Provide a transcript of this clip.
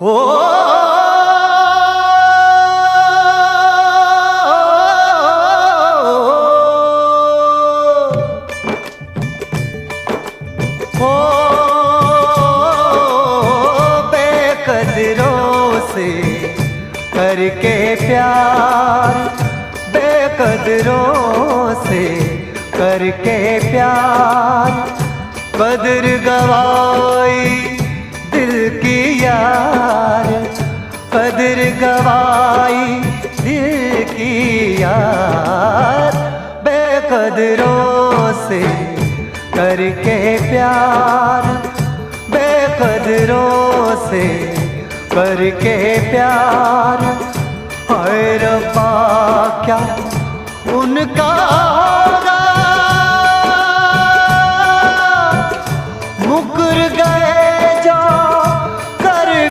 हो बेकदरों से करके प्यार, बेकदरों से करके प्यार, कदर गवाई दिल की यार, कदर गवाई दिल की यार, बेकदरों से करके प्यार, बेकदरों से करके प्यार। हाय रब्बा क्या उनका